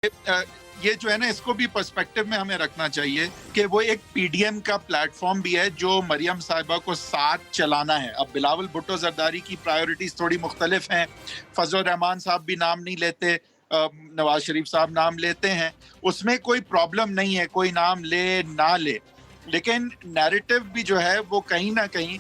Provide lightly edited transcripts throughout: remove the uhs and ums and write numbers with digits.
یہ جو ہے نا اس کو بھی پرسپیکٹو میں ہمیں رکھنا چاہیے کہ وہ ایک پی ڈی ایم کا پلیٹ فارم بھی ہے جو مریم صاحبہ کو ساتھ چلانا ہے. اب بلاول بھٹو زرداری کی پرائیورٹیز تھوڑی مختلف ہیں. فضل الرحمان صاحب بھی نام نہیں لیتے, نواز شریف صاحب نام لیتے ہیں, اس میں کوئی پرابلم نہیں ہے, کوئی نام لے نہ لے, لیکن نیریٹو بھی جو ہے وہ کہیں نہ کہیں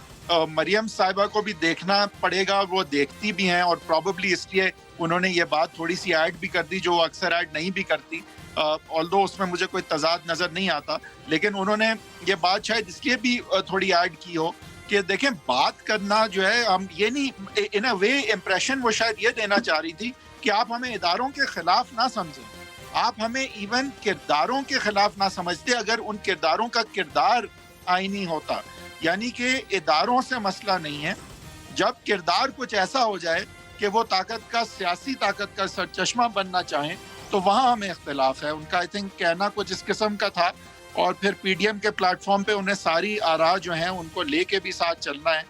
مریم صاحبہ کو بھی دیکھنا پڑے گا. وہ دیکھتی بھی ہیں اور پروبیبلی اس لیے انہوں نے یہ بات تھوڑی سی ایڈ بھی کر دی جو وہ اکثر ایڈ نہیں بھی کرتی, آلدو اس میں مجھے کوئی تضاد نظر نہیں آتا, لیکن انہوں نے یہ بات شاید اس لیے بھی تھوڑی ایڈ کی ہو کہ دیکھیں بات کرنا جو ہے, ہم یہ نہیں ان اے وے امپریشن وہ شاید یہ دینا چاہ رہی تھی کہ آپ ہمیں اداروں کے خلاف نہ سمجھیں, آپ ہمیں ایون کرداروں کے خلاف نہ سمجھتے اگر ان کرداروں کا کردار آئینی ہوتا. یعنی کہ اداروں سے مسئلہ نہیں ہے, جب کردار کچھ ایسا ہو جائے کہ وہ طاقت کا, سیاسی طاقت کا سرچشمہ بننا چاہیں تو وہاں ہمیں اختلاف ہے. ان کا آئی تھنک کہنا کچھ اس قسم کا تھا, اور پھر پی ڈی ایم کے پلیٹ فارم پہ انہیں ساری آراء جو ہیں ان کو لے کے بھی ساتھ چلنا ہے.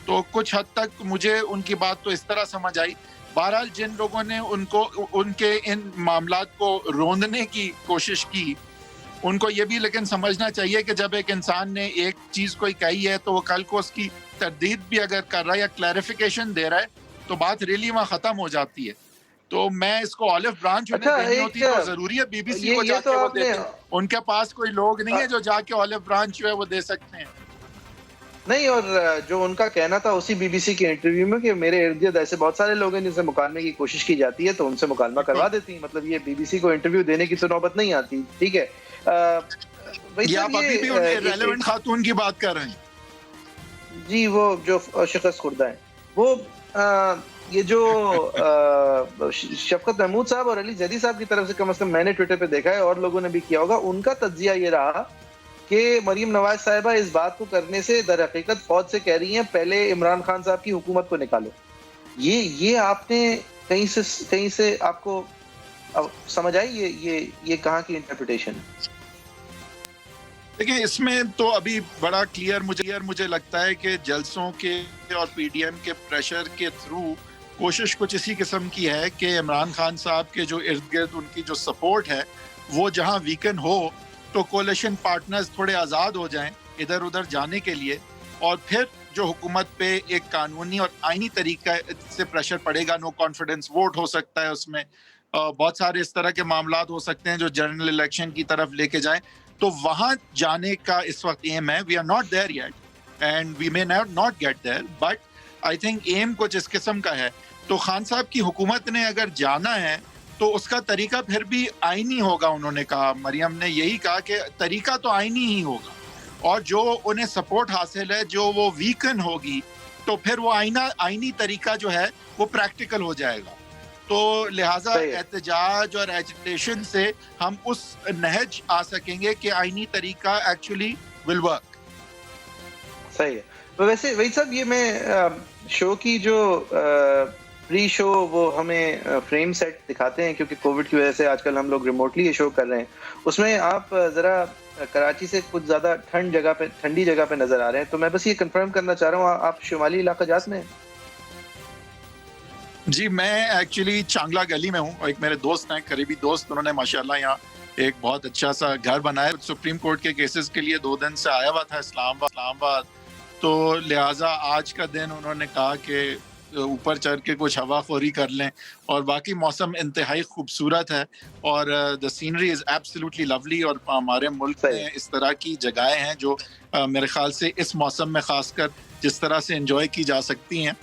تو کچھ حد تک مجھے ان کی بات تو اس طرح سمجھ آئی. بہرحال جن لوگوں نے ان کو ان کے ان معاملات کو روندنے کی کوشش کی, ان کو یہ بھی لیکن سمجھنا چاہیے کہ جب ایک انسان نے ایک چیز کوئی کہی ہے تو وہ کل کو اس کی تردید بھی اگر کر رہا ہے یا کلیریفیکیشن دے رہا ہے تو بات ریلی وہاں ختم ہو جاتی ہے. تو میں اس کو آلف برانچ انہیں اچھا دینی ایک ہوتی تو ضروری ہے بی بی سی کو یہ جا تو کے وہ آپ نے دیتے, ان کے پاس کوئی لوگ نہیں ہے جو جا کے آلف برانچ جو ہے وہ دے سکتے ہیں. نہیں, اور جو ان کا کہنا تھا اسی بی بی سی کے انٹرویو میں کہ میرے ارد گرد ایسے بہت سارے لوگ ہیں جن سے مکالمے کی کوشش کی جاتی ہے تو ان سے مکالمہ کروا دیتی ہیں, مطلب یہ بی بی سی کو انٹرویو دینے کی تو نوبت نہیں آتی. ٹھیک ہے, بھائی یہ صاحب آپ ابھی بھی ان ایک ریلیونٹ خاتون کی بات کر رہے ہیں؟ جی وہ جو شخص خوردہ ہیں وہ یہ جو شفقت محمود صاحب اور علی زیدی صاحب کی طرف سے کم از کم میں نے ٹویٹر پہ دیکھا ہے اور لوگوں نے بھی کیا ہوگا, ان کا تجزیہ یہ رہا کہ مریم نواز صاحبہ اس بات کو کرنے سے در حقیقت فوج سے کہہ رہی ہیں پہلے عمران خان صاحب کی حکومت کو نکالو. یہ آپ نے کہیں سے آپ کو سمجھ آئی یہ کہاں کی انٹرپریٹیشن ہے؟ دیکھیں اس میں تو ابھی بڑا کلیئر مجھے لگتا ہے کہ جلسوں کے اور پی ڈی ایم کے پریشر کے تھرو کوشش کچھ اسی قسم کی ہے کہ عمران خان صاحب کے جو ارد گرد ان کی جو سپورٹ ہے وہ جہاں ویکن ہو تو کولیشن پارٹنرز تھوڑے آزاد ہو جائیں ادھر ادھر جانے کے لیے, اور پھر جو حکومت پہ ایک قانونی اور آئینی طریقہ سے پریشر پڑے گا. نو کانفیڈنس ووٹ ہو سکتا ہے, اس میں بہت سارے اس طرح کے معاملات ہو سکتے ہیں جو جنرل الیکشن کی طرف لے کے جائیں, تو وہاں جانے کا اس وقت ایم ہے. We are not there yet and we may not get there, but I think aim کچھ اس قسم کا ہے. تو خان صاحب کی حکومت نے اگر جانا ہے تو اس کا طریقہ پھر بھی آئینی ہوگا. انہوں نے کہا, مریم نے یہی کہا کہ طریقہ تو آئینی ہی ہوگا, اور جو انہیں سپورٹ حاصل ہے جو وہ ویکن ہوگی تو پھر وہ آئینی طریقہ جو ہے وہ پریکٹیکل ہو جائے گا. تو لہٰذا صحیح ہے, احتجاج اور ایجیٹیشن سے ہم اس نہج آ سکیں گے کہ آئینی طریقہ ایکچولی ول ورک. صحیح ہے. ویسے وہی صاحب یہ میں شو کی جو پری شو وہ ہمیں فریم سیٹ دکھاتے ہیں کیونکہ کووڈ کی وجہ سے آج کل ہم لوگ ریموٹلی یہ شو کر رہے ہیں, اس میں آپ ذرا کراچی سے کچھ زیادہ ٹھنڈی جگہ پہ نظر آ رہے ہیں, تو میں بس یہ کنفرم کرنا چاہ رہا ہوں آپ شمالی علاقہ جات میں ہیں؟ جی میں ایکچولی چانگلہ گلی میں ہوں, اور ایک میرے دوست ہیں, قریبی دوست, انہوں نے ماشاءاللہ یہاں ایک بہت اچھا سا گھر بنایا. سپریم کورٹ کے کیسز کے لیے 2 دن سے آیا ہوا تھا اسلام آباد, تو لہٰذا آج کا دن انہوں نے کہا کہ اوپر چڑھ کے کچھ ہوا خوری کر لیں, اور باقی موسم انتہائی خوبصورت ہے, اور دا سینری از ایبسلیوٹلی لولی. اور ہمارے ملک صحیح میں اس طرح کی جگہیں ہیں جو میرے خیال سے اس موسم میں خاص کر جس طرح سے انجوائے کی جا سکتی ہیں.